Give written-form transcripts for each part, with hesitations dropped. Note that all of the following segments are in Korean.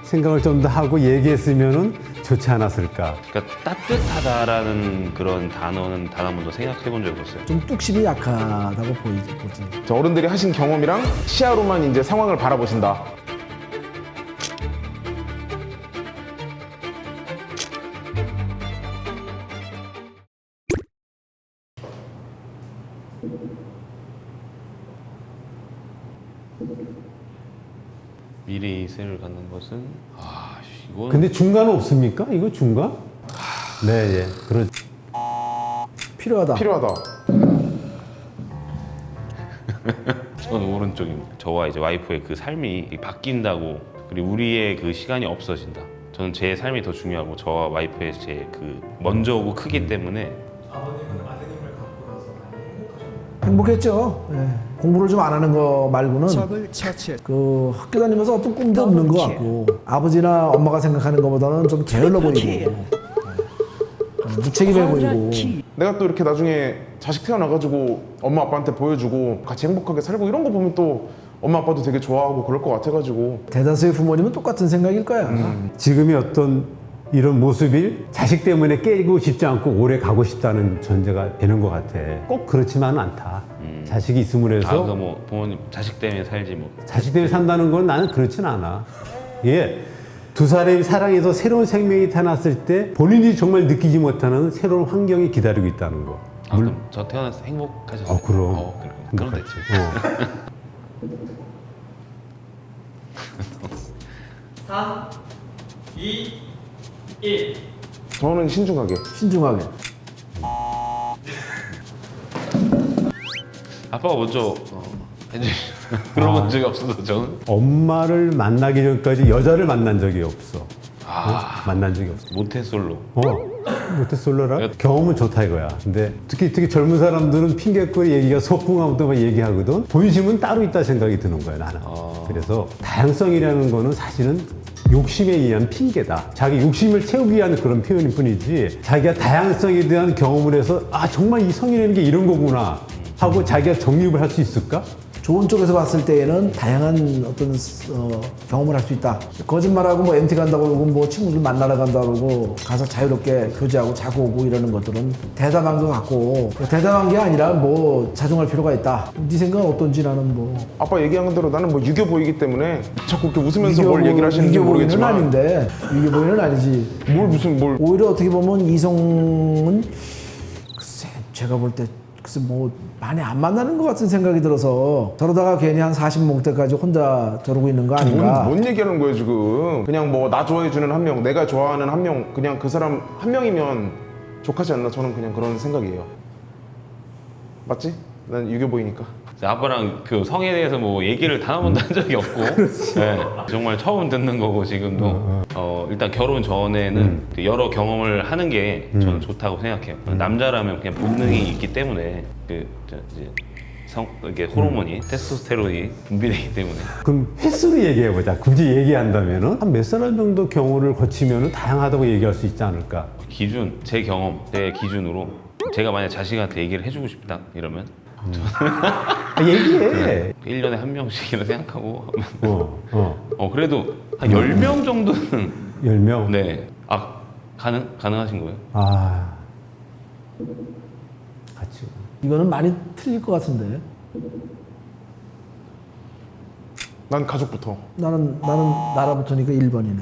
생각을 좀 더 하고 얘기했으면은 좋지 않았을까. 그러니까 따뜻하다라는 그런 단어는 단 한 번도 생각해 본 적이 없어요. 좀 뚝심이 약하다고 보지. 저 어른들이 하신 경험이랑 시야로만 이제 상황을 바라보신다. 미래이세를 갖는 것은 이건 근데 중간은 없습니까? 이거 중간? 네, 예. 필요하다. 필요하다. 저는 오른쪽입니다. 저와 이제 와이프의 그 삶이 바뀐다고, 그리고 우리의 그 시간이 없어진다. 저는 제 삶이 더 중요하고 저와 와이프의 제 그 먼저고 크기 때문에. 행복했죠. 예. 공부를 좀 안 하는 거 말고는 그 학교 다니면서 어떤 꿈도 없는 것 같고, 아버지나 엄마가 생각하는 것보다는 좀 게을러 보이고 무책임해 보이고. 내가 또 이렇게 나중에 자식 태어나가지고 엄마 아빠한테 보여주고 같이 행복하게 살고 이런 거 보면 또 엄마 아빠도 되게 좋아하고 그럴 것 같아가지고. 대다수의 부모님은 똑같은 생각일 거야. 지금의 어떤 이런 모습이 자식 때문에 깨고 싶지 않고 오래 가고 싶다는 전제가 되는 것 같아. 꼭 그렇지만은 않다. 자식이 있음으로 해서 그거 뭐 부모님 자식 때문에 살지 뭐. 자식 때문에 산다는 건 나는 그렇진 않아. 예. 두 사람이 사랑해서 새로운 생명이 태어났을 때 본인이 정말 느끼지 못하는 새로운 환경이 기다리고 있다는 거. 그럼 저 태어나서 행복하셨어요? 그럼. 그럼 됐지. 3, 2, 1. 저는 신중하게. 신중하게. 아빠가 먼저 해주시. 그런 적이 없어서 저는. 엄마를 만나기 전까지 여자를 만난 적이 없어. 만난 적이 없어. 모태솔로. 모태솔로라? 경험은 좋다 이거야. 근데 특히 젊은 사람들은 핑계거리 얘기가 소풍하고도 막 얘기하거든. 본심은 따로 있다 생각이 드는 거야 나는. 그래서 다양성이라는 거는 사실은 욕심에 의한 핑계다. 자기 욕심을 채우기 위한 그런 표현일 뿐이지, 자기가 다양성에 대한 경험을 해서 정말 이 성이라는 게 이런 거구나 하고 자기가 정립을 할 수 있을까? 좋은 쪽에서 봤을 때에는 다양한 어떤 경험을 할 수 있다. 거짓말하고 뭐 MT 간다고 그러고 뭐 친구들 만나러 간다고 그러고 가서 자유롭게 교제하고 자고 오고 이러는 것들은 대담한 것 같고, 대담한 게 아니라 뭐 자중할 필요가 있다. 네 생각은 어떤지 나는 뭐. 아빠 얘기한 대로 나는 뭐 유교 보이기 때문에 자꾸 이렇게 웃으면서 뭘 얘기를 하시는지 위교 보이는 모르겠지만. 아닌데, 위교 보이는 아니지. 뭘. 오히려 어떻게 보면 이성은 글쎄 제가 볼 때 글쎄 뭐 많이 안 만나는 것 같은 생각이 들어서, 저러다가 괜히 한 40목 때까지 혼자 저러고 있는 거 아닌가. 뭔 얘기하는 거예요 지금. 그냥 뭐 나 좋아해주는 한 명, 내가 좋아하는 한 명, 그냥 그 사람 한 명이면 족하지 않나. 저는 그냥 그런 생각이에요. 맞지? 난 유교 보이니까. 아빠랑 그 성에 대해서 뭐 얘기를 단 한 번도 한 적이 없고, 네, 정말 처음 듣는 거고 지금도. 일단 결혼 전에는 여러 경험을 하는 게 저는 좋다고 생각해요. 남자라면 그냥 본능이 있기 때문에 이제 이게 호르몬이 테스토스테론이 분비되기 때문에. 그럼 횟수로 얘기해보자. 굳이 얘기한다면은 한 몇 사람 정도 경우를 거치면은 다양하다고 얘기할 수 있지 않을까? 기준, 제 경험, 제 기준으로 제가 만약 자식한테 얘기를 해주고 싶다 이러면 얘기해. 1년에 한 명씩이라 생각하고 그래도 한 음. 10명 정도는 10명? 네. 가능하신 거예요? 같이. 이거는 많이 틀릴 것 같은데. 난 가족부터. 나는 나라부터니까 1번이네.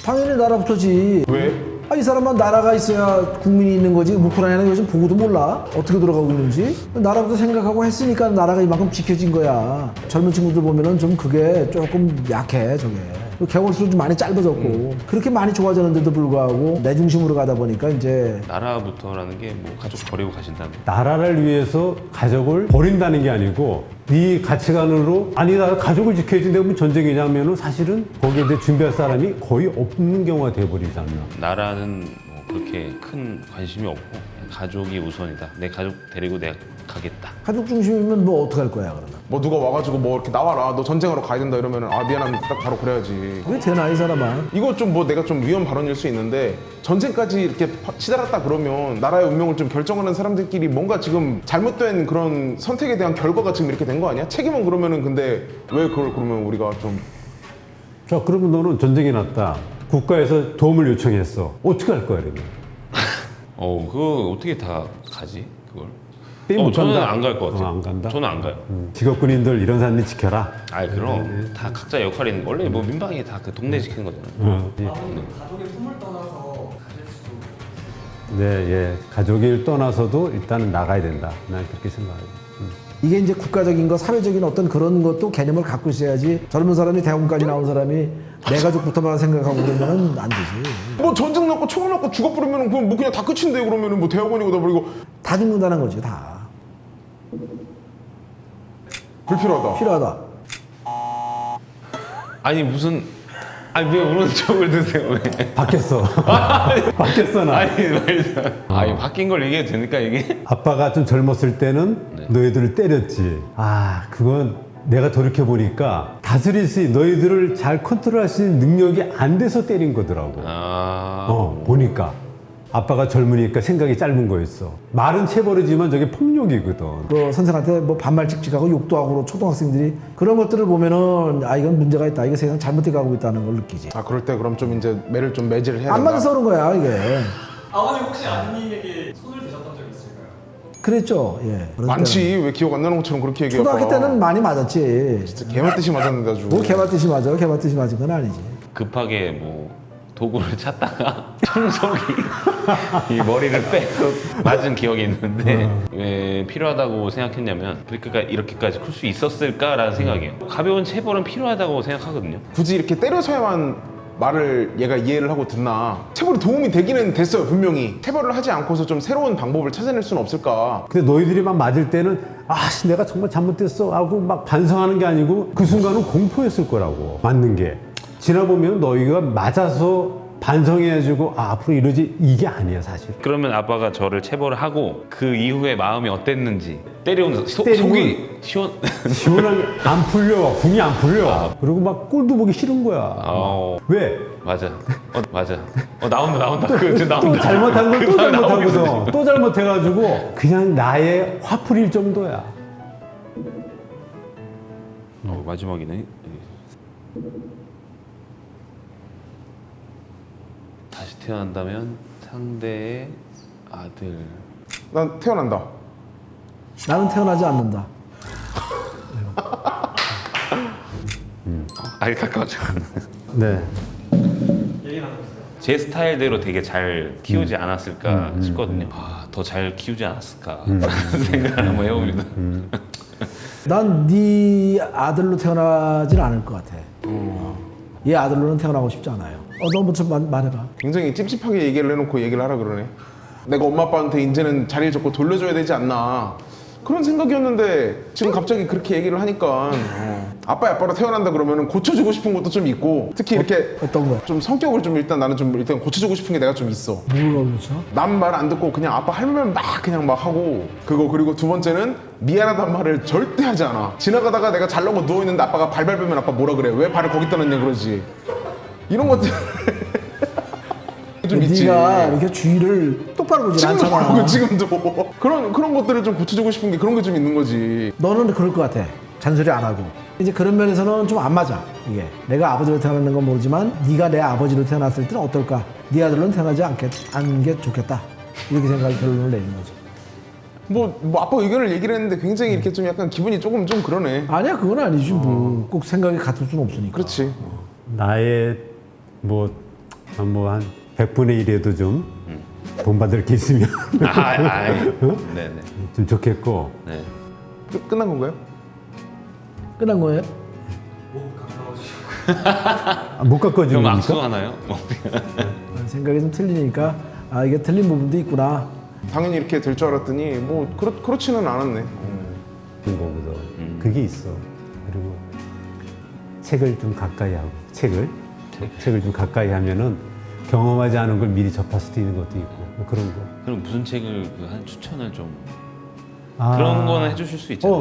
당연히 나라부터지. 왜? 이 사람만 나라가 있어야 국민이 있는 거지. 우크라이나는 요즘 보고도 몰라. 어떻게 돌아가고 있는지. 나라부터 생각하고 했으니까 나라가 이만큼 지켜진 거야. 젊은 친구들 보면은 좀 그게 조금 약해, 저게. 개월수도 좀 많이 짧아졌고. 그렇게 많이 좋아졌는데도 불구하고 내 중심으로 가다 보니까 이제. 나라부터라는 게 뭐 가족 버리고 가신다는. 나라를 위해서 가족을 버린다는 게 아니고, 네 가치관으로 나 가족을 지켜야지 내가 뭐 전쟁이냐면은 사실은 거기에 대해 준비할 사람이 거의 없는 경우가 돼버리지 않나. 나라는 뭐 그렇게 큰 관심이 없고 가족이 우선이다. 내 가족 데리고 내가 가겠다. 가족 중심이면 뭐 어떡할 거야 그러면? 뭐 누가 와가지고 뭐 이렇게 나와라 너 전쟁하러 가야 된다 이러면은 아 미안합니다 딱 바로 그래야지. 왜 되나 이 사람아? 이거 좀 뭐 내가 좀 위험 발언일 수 있는데 전쟁까지 이렇게 치달았다 그러면 나라의 운명을 좀 결정하는 사람들끼리 뭔가 지금 잘못된 그런 선택에 대한 결과가 지금 이렇게 된 거 아니야? 책임은 그러면은 근데 왜 그걸 그러면 우리가 좀 자, 그러면 너는 전쟁이 났다. 국가에서 도움을 요청했어. 어떻게 할 거야, 그러면? 그거 어떻게 다 가지? 그걸? 게임 못 저는 한다? 안 갈 것 같아요. 안 간다? 저는 안 가요. 직업군인들 이런 사람들 지켜라. 그럼 다 각자 역할이 있는 거. 원래 뭐 민방위 다 그 동네 지키는 거잖아요. 가족의 품을 떠나서 가질 수도 네, 예. 가족을 떠나서도 일단은 나가야 된다. 난 그렇게 생각해요. 이게 이제 국가적인 거, 사회적인 어떤 그런 것도 개념을 갖고 있어야지. 젊은 사람이 대학원까지 나온 사람이 내 가족부터만 생각하고 그러면은 안 되지. 뭐 전쟁 났고 총을 났고 죽어 버리면은 그건 뭐 그냥 다 끝인데 그러면은 뭐 대학원이고 다 버리고 다 죽는다는 거지 다. 불필요하다. 필요하다. 아니 무슨 왜 오른쪽을 드세요? 왜? 바뀌었어. 바뀌었어, 나. 말도 바뀐 걸 얘기해도 되니까 이게? 아빠가 좀 젊었을 때는 너희들을 때렸지. 그건 내가 돌이켜보니까 다스릴 수 있는, 너희들을 잘 컨트롤할 수 있는 능력이 안 돼서 때린 거더라고. 보니까. 아빠가 젊으니까 생각이 짧은 거였어. 말은 체벌이지만 저게 폭력이거든. 그 선생한테 뭐 반말 찍찍하고 욕도 하고 초등학생들이 그런 것들을 보면은 이건 문제가 있다. 이게 세상 잘못돼 가고 있다는 걸 느끼지. 그럴 때 그럼 좀 이제 매를 좀 매질을 해야 안 된다. 맞아서 그런 거야 이게. 아버님 혹시 아드님에게 손을 대셨던 적 있을까요? 그랬죠. 예. 그럴 많지 왜 기억 안 나는 것처럼 그렇게 얘기해. 초등학교 때는 많이 맞았지. 진짜 개맞듯이 맞았는데 아주. 뭐 개맞듯이 맞아. 개맞듯이 맞은 건 아니지. 급하게 뭐 도구를 찾다가 청소기 이 머리를 빼서 맞은 기억이 있는데 왜 필요하다고 생각했냐면 브레이크가 이렇게까지 클 수 있었을까라는 생각이에요. 가벼운 체벌은 필요하다고 생각하거든요. 굳이 이렇게 때려서야만 말을 얘가 이해를 하고 듣나. 체벌이 도움이 되기는 됐어요 분명히. 체벌을 하지 않고서 좀 새로운 방법을 찾아낼 수는 없을까. 근데 너희들이 막 맞을 때는 내가 정말 잘못됐어 하고 막 반성하는 게 아니고 그 순간은 공포였을 거라고. 맞는 게. 지나보면 너희가 맞아서 반성해가지고 앞으로 이러지 이게 아니야 사실. 그러면 아빠가 저를 체벌을 하고 그 이후에 마음이 어땠는지 때리면 때리면 속이 시원하게 안 풀려. 궁이 안 풀려. 그리고 막 꼴도 보기 싫은 거야. 왜? 맞아. 나온다. 또 잘못한 걸 또 잘못하거든. 또 잘못해가지고 그냥 나의 화풀일 정도야. 마지막이네. 다시 태어난다면 상대의 아들. 난 태어난다. 나는 태어나지 않는다. 가까워져. 네. 얘기 나눠주세요. 제 스타일대로 되게 잘 키우지 않았을까 싶거든요. 더 잘 키우지 않았을까 생각을 한번 해봅니다. 난 네 아들로 태어나진 않을 것 같아. 얘 아들로는 태어나고 싶지 않아요. 너 먼저 말해봐. 굉장히 찝찝하게 얘기를 해놓고 얘기를 하라 그러네. 내가 엄마 아빠한테 이제는 자리를 줬고 돌려줘야 되지 않나 그런 생각이었는데 지금 갑자기 그렇게 얘기를 하니까 아빠의 아빠로 태어난다 그러면은 고쳐주고 싶은 것도 좀 있고 특히 이렇게 어떤 거야? 좀 성격을 좀 일단 나는 좀 일단 고쳐주고 싶은 게 내가 좀 있어. 뭐가 그렇죠? 남 말 안 듣고 그냥 아빠 할 말만 막 그냥 막 하고 그거. 그리고 두 번째는 미안하단 말을 절대 하지 않아. 지나가다가 내가 잘나고 누워있는데 아빠가 발 밟으면 아빠 뭐라 그래. 왜 발을 거기다 놨냐 그러지. 이런 것들 좀 있지. 네가 이렇게 주의를 똑바로 보지 지금도 않잖아. 그러고 지금도 그런 것들을 좀 고쳐주고 싶은 게 그런 게 좀 있는 거지. 너는 그럴 것 같아. 잔소리 안 하고. 이제 그런 면에서는 좀 안 맞아. 이게 내가 아버지로 태어나는 건 모르지만 네가 내 아버지로 태어났을 때는 어떨까? 네 아들로는 태어나지 않는 게 좋겠다. 이렇게 생각이 결론을 내는 거지. 뭐 아빠 의견을 얘기를 했는데 굉장히 이렇게 좀 약간 기분이 조금 좀 그러네. 아니야, 그건 아니지. 뭐 꼭 생각이 같을 수는 없으니까. 그렇지. 나의 뭐 한 100분의 1에도 좀 본받을 게 있으면 네네. 좀 좋겠고. 네. 끝난 건가요? 끝난 거예요? 못 깎아주는 그럼 겁니까? 악수하나요? 생각이 좀 틀리니까 이게 틀린 부분도 있구나. 당연히 이렇게 될 줄 알았더니 뭐 그렇지는 않았네. 그런 거거든. 그게 있어. 그리고 책을 좀 가까이 하고 책을 좀 가까이 하면은 경험하지 않은 걸 미리 접할 수도 있는 것도 있고 뭐 그런 거. 그럼 무슨 책을 한 추천을 좀 그런 거는 해주실 수 있잖아요.